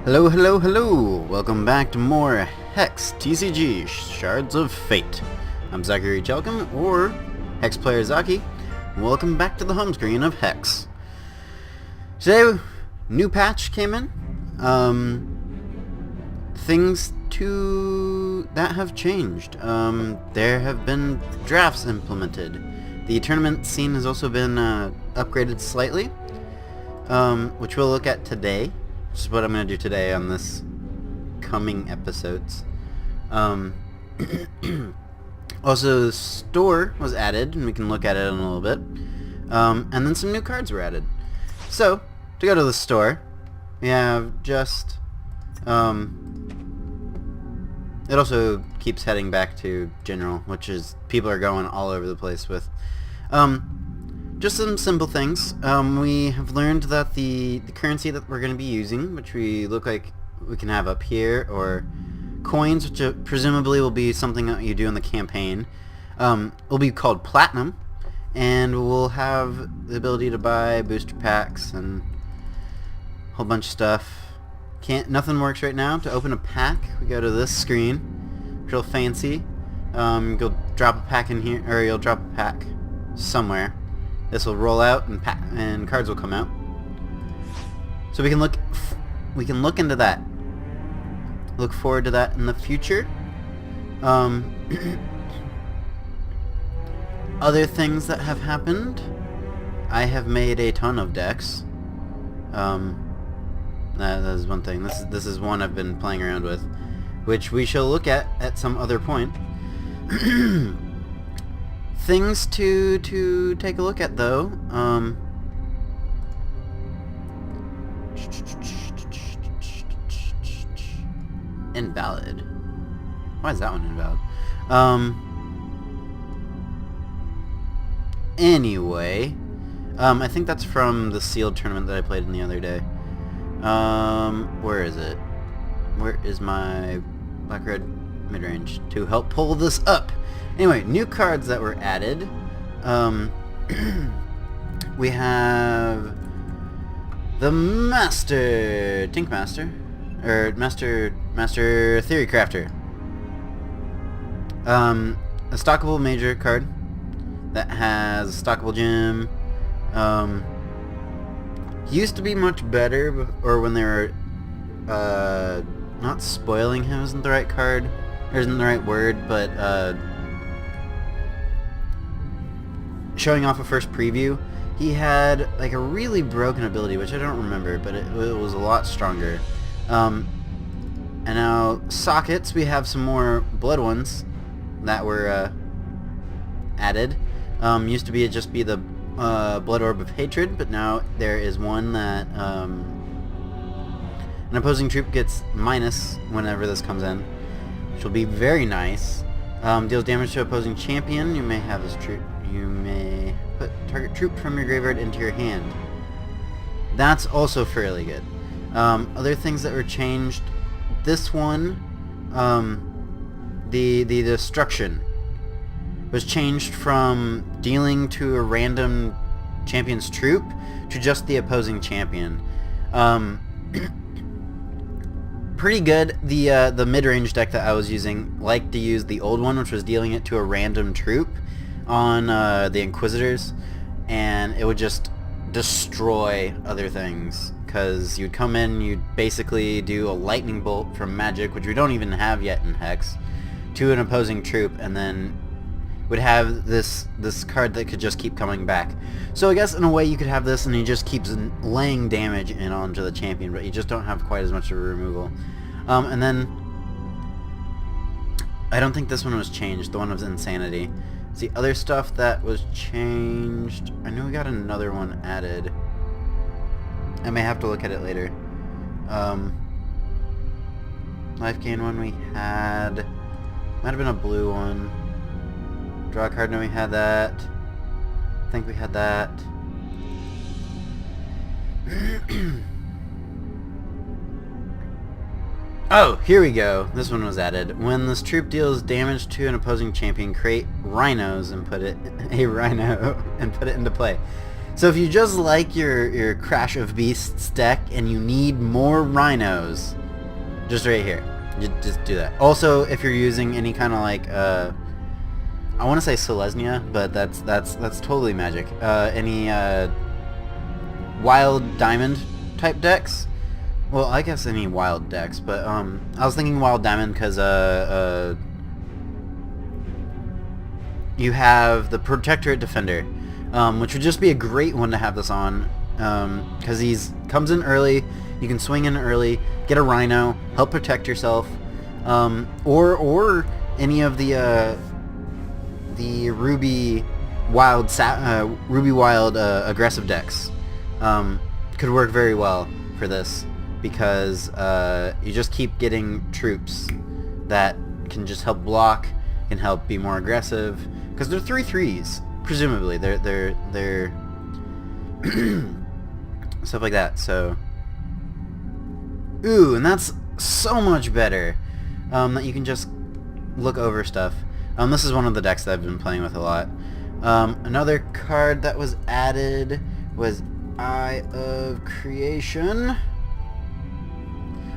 Hello, hello, hello! Welcome back to more Hex TCG, Shards of Fate. I'm Zachary Chelcom, or Hex Player Zaki. Welcome back to the home screen of Hex. Today, new patch came in. Things that have changed. There have been drafts implemented. The tournament scene has also been upgraded slightly, which we'll look at today. Which is what I'm going to do today on this coming episodes. Also, the store was added, and we can look at it in a little bit. And then some new cards were added. So, to go to the store, we have just... it also keeps heading back to general, which is people are going all over the place with. Just some simple things. We have learned that the currency that we're going to be using, which we look like we can have up here, or coins, which presumably will be something that you do in the campaign, will be called Platinum, and we'll have the ability to buy booster packs and a whole bunch of stuff. Nothing works right now. To open a pack, we go to this screen, real fancy. You'll drop a pack in here, or you'll drop a pack somewhere. This will roll out and cards will come out. So we can look into that. Look forward to that in the future. Other things that have happened. I have made a ton of decks. That is one thing. This is one I've been playing around with, which we shall look at some other point. Things to take a look at, though. Invalid. Why is that one invalid? Anyway, I think that's from the sealed tournament that I played in the other day. Where is it? Where is my black-red mid-range to help pull this up? Anyway, new cards that were added. We have the Master Tinkmaster, or Master Theory Crafter. A stockable major card that has a stockable gem. Used to be much better, or when they were not spoiling him isn't the right card, or isn't the right word, but showing off a first preview, he had like a really broken ability, which I don't remember, but it was a lot stronger. And now sockets, we have some more blood ones that were added. Used to just be the blood orb of hatred, but now there is one that an opposing troop gets minus whenever this comes in, which will be very nice. Deals damage to opposing champion. You may have this troop. You may put target troop from your graveyard into your hand. That's also fairly good. Other things that were changed. This one, the destruction was changed from dealing to a random champion's troop to just the opposing champion. Pretty good. The mid-range deck that I was using liked to use the old one, which was dealing it to a random troop on the Inquisitors, and it would just destroy other things, because you'd come in, you'd basically do a lightning bolt from magic, which we don't even have yet in Hex, to an opposing troop, and then would have this card that could just keep coming back. So I guess in a way you could have this and he just keeps laying damage in onto the champion, but you just don't have quite as much of a removal. And then I don't think this one was changed. The one was Insanity. It's the other stuff that was changed. I know we got another one added. I may have to look at it later. Life gain one we had. Might have been a blue one. Draw a card, no, we had that. I think we had that. Oh, here we go. This one was added. When this troop deals damage to an opposing champion, create rhinos and put it into play. So if you just like your Crash of Beasts deck and you need more rhinos, just right here. Just do that. Also, if you're using any kind of like, I want to say Selesnya, but that's totally magic. Any wild diamond type decks. Well, I guess any wild decks, but I was thinking wild diamond because you have the Protectorate Defender, which would just be a great one to have this on, because he's comes in early. You can swing in early, get a Rhino, help protect yourself, or any of the Ruby Wild aggressive decks could work very well for this, because you just keep getting troops that can just help block, can help be more aggressive, because they're 3/3s, presumably. They're stuff like that. So, ooh, and that's so much better, that you can just look over stuff. This is one of the decks that I've been playing with a lot. Another card that was added was Eye of Creation,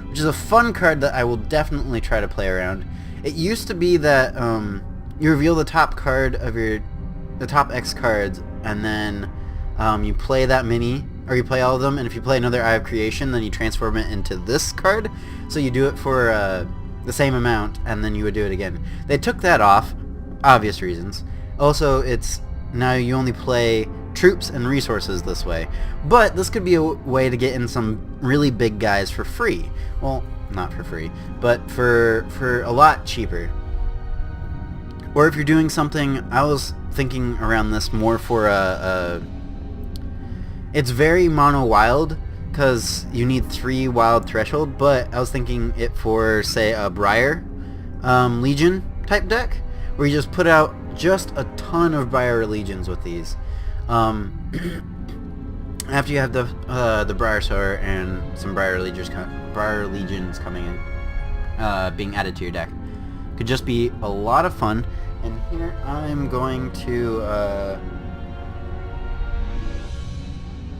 which is a fun card that I will definitely try to play around. It used to be that you reveal the top card of the top X cards, and then you play that mini, or you play all of them, and if you play another Eye of Creation, then you transform it into this card. So you do it for the same amount, and then you would do it again. They took that off, obvious reasons. Also, it's now you only play troops and resources this way. But this could be a way to get in some really big guys for free. Well, not for free, but for a lot cheaper. Or if you're doing something, I was thinking around this more for it's very mono wild, because you need 3 wild threshold, but I was thinking it for, say, a Briar Legion type deck, where you just put out just a ton of Briar Legions with these. After you have the Briar Sower and some Briar Legions coming in, being added to your deck, could just be a lot of fun. And here I'm going to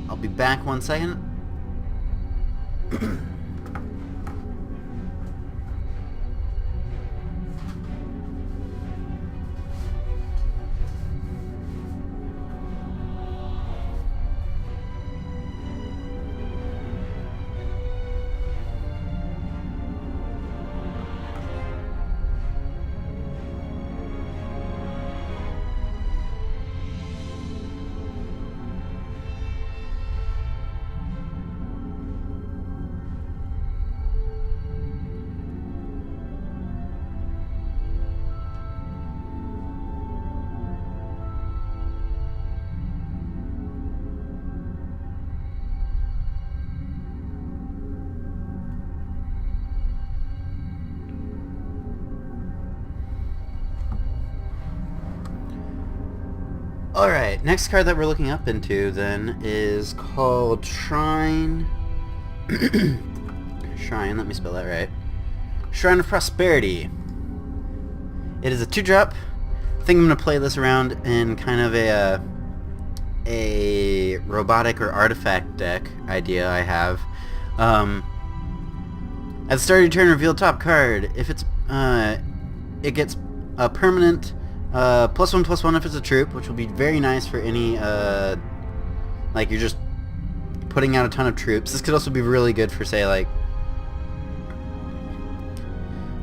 I'll be back 1 second. Alright, next card that we're looking up into then is called Shrine. Shrine, let me spell that right. Shrine of Prosperity. It is a 2-drop. I think I'm going to play this around in kind of a robotic or artifact deck idea I have. At the start of your turn, reveal top card. If it's it gets a permanent +1/+1 if it's a troop, which will be very nice for any like you're just putting out a ton of troops. This could also be really good for, say, like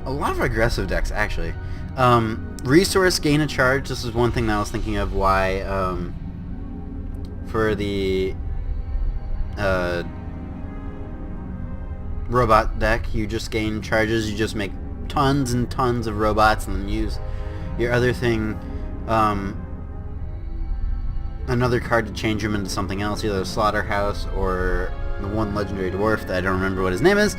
a lot of aggressive decks actually. Resource, gain a charge. This is one thing that I was thinking of why for the robot deck, you just gain charges. You just make tons and tons of robots and then use your other thing, another card to change him into something else, either a Slaughterhouse or the one legendary dwarf that I don't remember what his name is.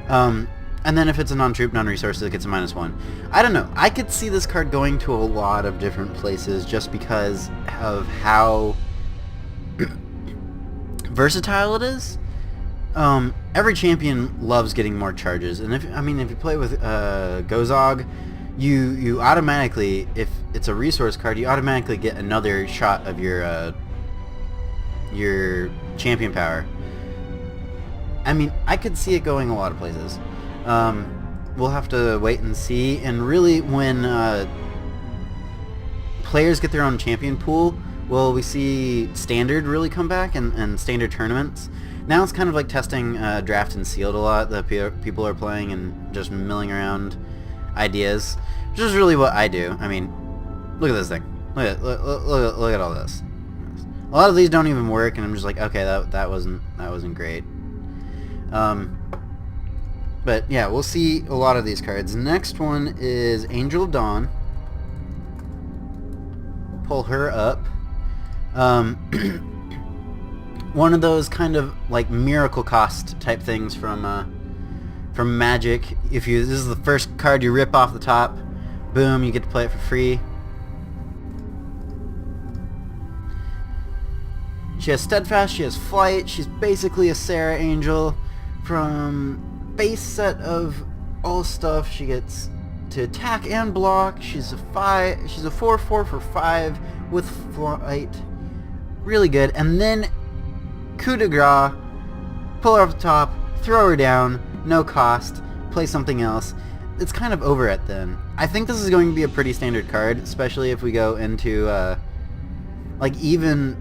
And then if it's a non-troop, non-resource, it gets a -1. I don't know. I could see this card going to a lot of different places just because of how versatile it is. Every champion loves getting more charges, and if you play with Gozog, you automatically, if it's a resource card, you automatically get another shot of your your champion power. I mean, I could see it going a lot of places. We'll have to wait and see. And really, when players get their own champion pool, will we see standard really come back and standard tournaments? Now it's kind of like testing draft and sealed a lot that people are playing and just milling around ideas, which is really what I do. I mean, look at this thing. Look at all this. A lot of these don't even work, and I'm just like, okay, that wasn't great. But yeah, we'll see a lot of these cards. Next one is Angel of Dawn. Pull her up. One of those kind of like miracle cost type things from Magic. This is the first card you rip off the top, boom, you get to play it for free. She has Steadfast, she has Flight, she's basically a Sarah Angel. From base set of all stuff, she gets to attack and block. She's a 4/4 for 5 with Flight. Really good. And then coup de grace, pull her off the top, throw her down, no cost, play something else. It's kind of over it then. I think this is going to be a pretty standard card, especially if we go into like, even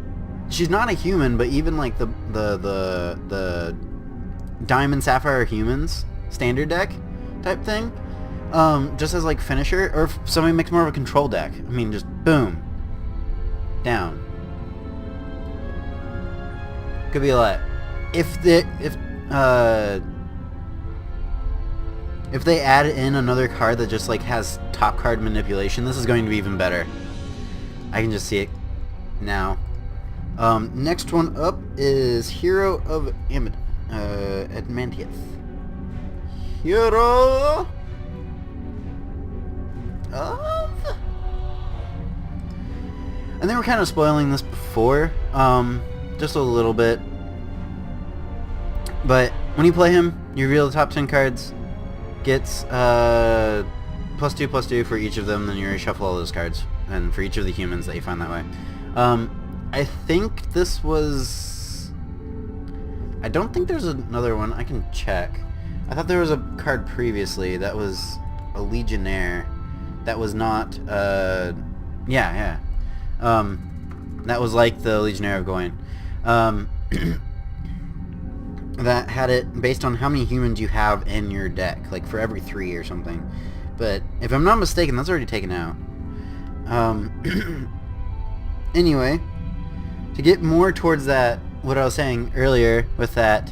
she's not a human, but even like the Diamond Sapphire humans standard deck type thing, just as like finisher, or if somebody makes more of a control deck, I mean, just boom, down. Could be a lot. If they add in another card that just like has top card manipulation, this is going to be even better. I can just see it now. Next one up is Hero of Admantiath. Hero of... And they were kind of spoiling this before, just a little bit. But when you play him, you reveal the top 10 cards, gets +2/+2 for each of them, then you reshuffle all those cards, and for each of the humans that you find that way. I think this was... I don't think there's another one. I can check. I thought there was a card previously that was a Legionnaire that was not... yeah. That was like the Legionnaire of Goyne. That had it based on how many humans you have in your deck, like for every 3 or something. But if I'm not mistaken, that's already taken out. Anyway, to get more towards that, what I was saying earlier with that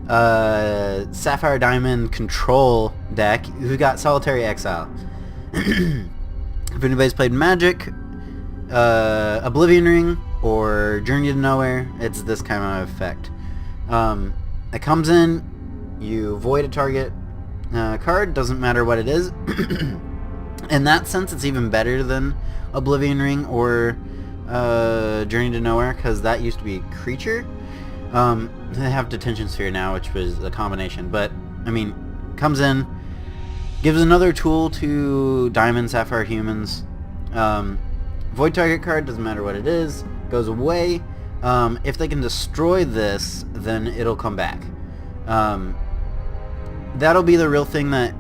Sapphire Diamond control deck, who got Solitary Exile. If anybody's played Magic, Oblivion Ring, or Journey to Nowhere, it's this kind of effect. It comes in, you void a target card, doesn't matter what it is. In that sense, it's even better than Oblivion Ring or Journey to Nowhere, because that used to be creature. They have Detention Sphere now, which was a combination, but I mean, comes in, gives another tool to Diamond Sapphire humans. Void target card, doesn't matter what it is, goes away. If they can destroy this, then it'll come back. That'll be the real thing, that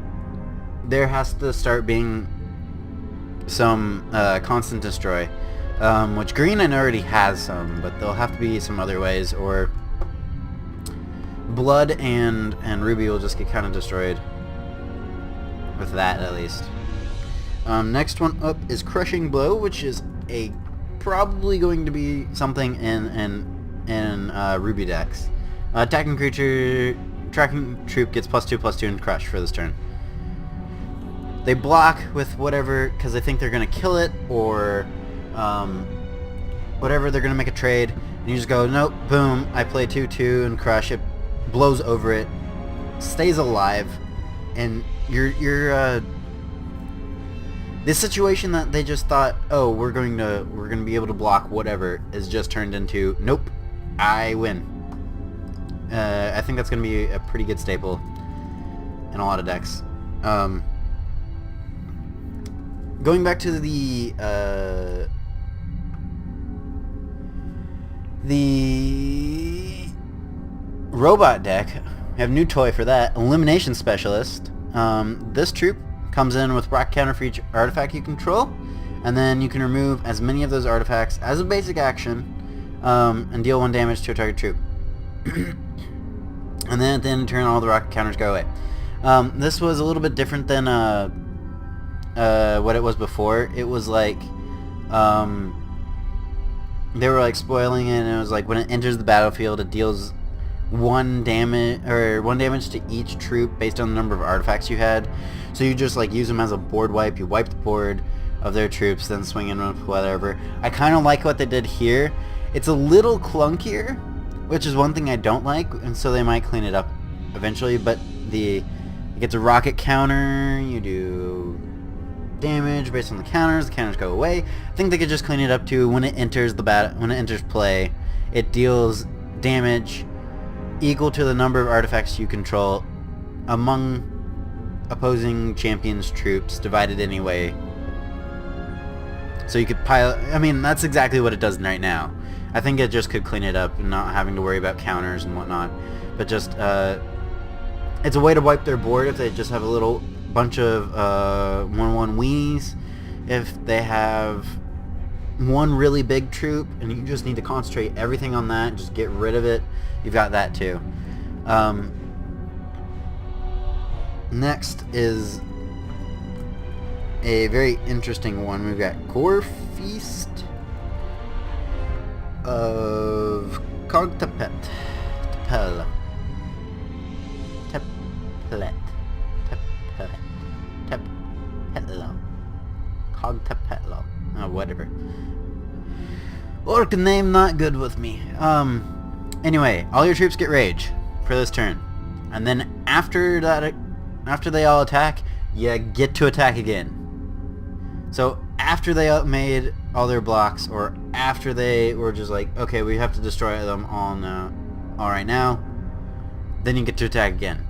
there has to start being some constant destroy. Which green I know already has some, but there'll have to be some other ways, or blood and ruby will just get kind of destroyed with that, at least. Next one up is Crushing Blow, which is probably going to be something in ruby decks. Attacking creature, tracking troop gets +2/+2 and crush for this turn. They block with whatever, because they think they're going to kill it, or whatever, they're going to make a trade, and you just go, nope, boom, I play 2/2 and crush it, blows over it, stays alive, and you're this situation that they just thought, oh, we're going to be able to block whatever, is just turned into, nope, I win. I think that's going to be a pretty good staple in a lot of decks. Going back to the The robot deck, we have a new toy for that, Elimination Specialist. This troop comes in with rock counter for each artifact you control, and then you can remove as many of those artifacts as a basic action, and deal 1 damage to a target troop. And then at the end of the turn, all the rocket counters go away. This was a little bit different than what it was before. It was like they were like spoiling it, and it was like when it enters the battlefield, it deals 1 damage to each troop based on the number of artifacts you had. So you just like use them as a board wipe. You wipe the board of their troops, then swing in with whatever. I kind of like what they did here. It's a little clunkier, which is one thing I don't like, and so they might clean it up eventually. But it gets a rocket counter. You do damage based on the counters go away. I think they could just clean it up to when it enters play, it deals damage equal to the number of artifacts you control among opposing champions' troops, divided anyway. So you could pile. I mean, that's exactly what it does right now. I think it just could clean it up and not having to worry about counters and whatnot. But just it's a way to wipe their board if they just have a little bunch of 1/1 weenies. If they have one really big troop and you just need to concentrate everything on that, just get rid of it, you've got that too. Next is a very interesting one. We've got Gore Feast of Cogtapet. Cogtapetlo. Oh, whatever. Orc name not good with me. Anyway, all your troops get rage for this turn. And then after they all attack, you get to attack again. So after they made all their blocks, or after they were just like, okay, we have to destroy them all right now, then you get to attack again.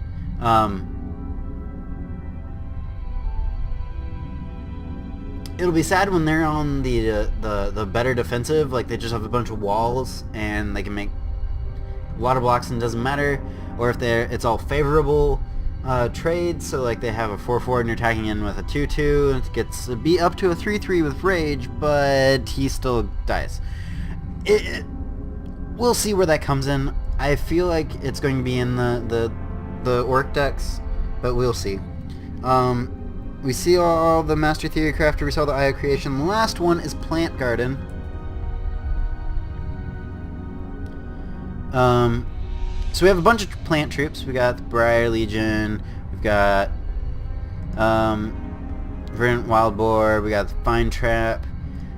It'll be sad when they're on the better defensive, like they just have a bunch of walls and they can make a lot of blocks and it doesn't matter, or if it's all favorable trades, so like they have a 4/4 and you're attacking in with a 2/2, and it gets to be up to a 3/3 with rage, but he still dies. We'll see where that comes in. I feel like it's going to be in the orc decks, but we'll see. We see all the Master Theory Crafter, we saw the IO Creation. The last one is Plant Garden. So we have a bunch of plant troops. We got the Briar Legion, we've got Verdant Wild Boar, we got the Fine Trap.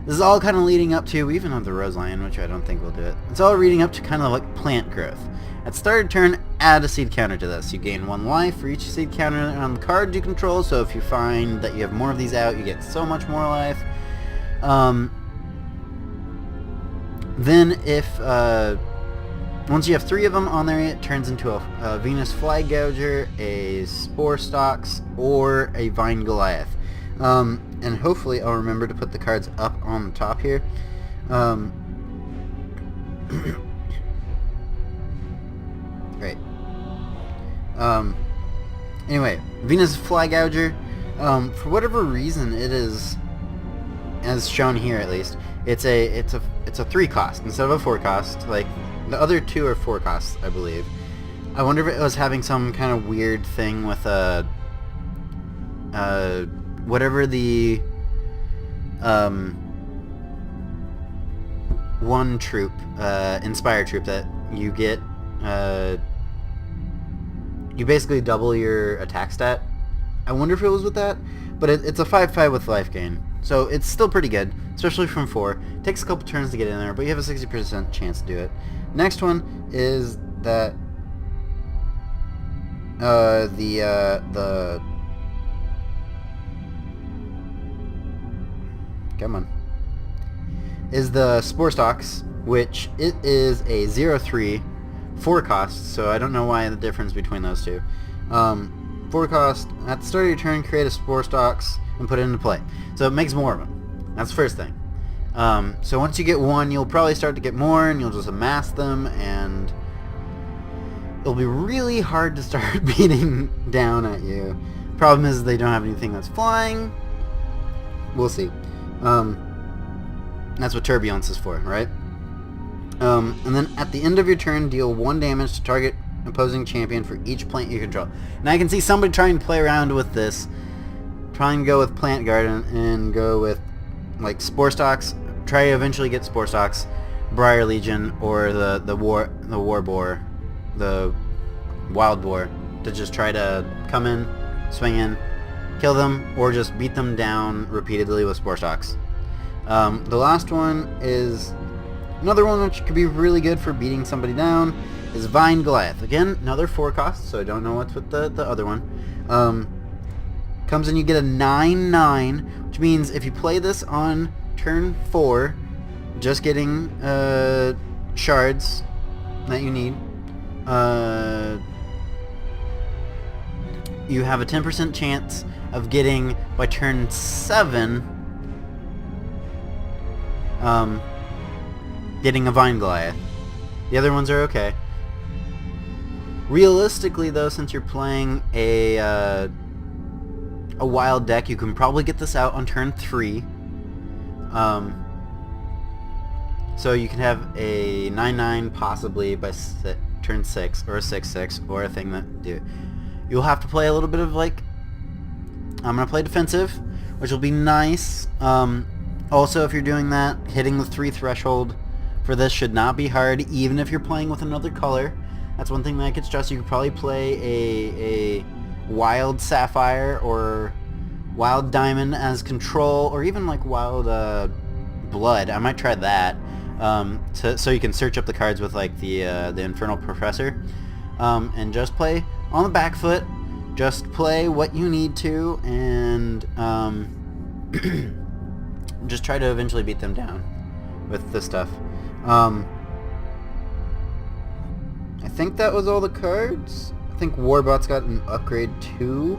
This is all kind of leading up to, we even have the Rose Lion, which I don't think will do it. It's all leading up to kind of like plant growth. At start of turn, add a seed counter to this. You gain 1 life for each seed counter on the card you control, so if you find that you have more of these out, you get so much more life. Then if once you have 3 of them on there, it turns into a Venus Flag Gouger, a Spore Stalks, or a Vine Goliath. And hopefully I'll remember to put the cards up on the top here. Great. Anyway, Venus Flag Gouger, for whatever reason it is, as shown here at least, it's a 3 cost instead of a 4 cost. Like the other 2 are 4 costs, I believe. I wonder if it was having some kind of weird thing with whatever the one troop, Inspire troop that you get. You basically double your attack stat. I wonder if it was with that, but it's a 5/5 with life gain, so it's still pretty good, especially from 4. Takes a couple turns to get in there, but you have a 60% chance to do it. Next one is that is the Spore Stalks, which it is a 0/3 4 cost, so I don't know why the difference between those two. 4 cost, at the start of your turn, create a Spore Stalks and put it into play. So it makes more of them. That's the first thing. So once you get one, you'll probably start to get more, and you'll just amass them, and it'll be really hard to start beating down at you. Problem is they don't have anything that's flying. We'll see. That's what Turbulence is for, right? And then at the end of your turn, deal 1 damage to target opposing champion for each plant you control. Now I can see somebody trying to play around with this, trying to go with Plant Garden and go with like Spore Stalks. Try to eventually get Spore Stalks, Briar Legion, or the War Boar, the Wild Boar, to just try to come in, swing in, kill them, or just beat them down repeatedly with Spore Stalks. The last one is another one which could be really good for beating somebody down, is Vine Goliath. Again, another 4 cost, so I don't know what's with the other one. Comes in, you get a 9/9, which means if you play this on turn 4, just getting shards that you need, you have a 10% chance of getting, by turn 7, getting a Vine Goliath. The other ones are okay. Realistically though, since you're playing a wild deck, you can probably get this out on turn 3. So you can have a 9/9 possibly by turn 6, or a 6/6, or a thing that do it. You'll have to play a little bit of like, I'm going to play defensive, which will be nice. Also, if you're doing that, hitting the 3 threshold for this should not be hard, even if you're playing with another color. That's one thing that I could stress. You could probably play a Wild Sapphire or Wild Diamond as control, or even like Wild Blood. I might try that, so you can search up the cards with like the Infernal Professor, and just play on the back foot. Just play what you need to, and just try to eventually beat them down with this stuff. I think that was all the cards. I think Warbot's got an upgrade too.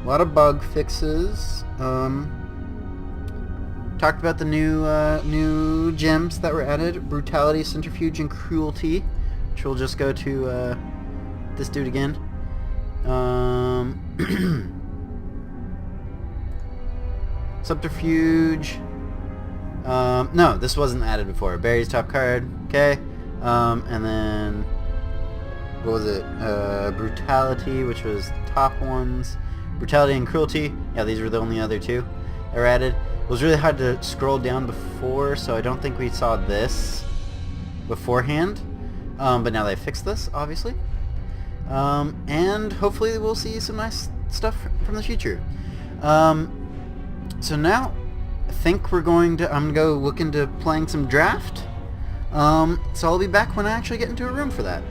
A lot of bug fixes. Talked about the new gems that were added: Brutality, Centrifuge, and Cruelty, which we'll just go to this dude again. Subterfuge. No, this wasn't added before. Barry's top card. Okay. And then what was it? Brutality, which was the top ones. Brutality and Cruelty. Yeah, these were the only other 2 that were added. It was really hard to scroll down before, so I don't think we saw this beforehand. But now they fixed this, obviously. And hopefully we'll see some nice stuff from the future. So now I think I'm going to go look into playing some draft. So I'll be back when I actually get into a room for that.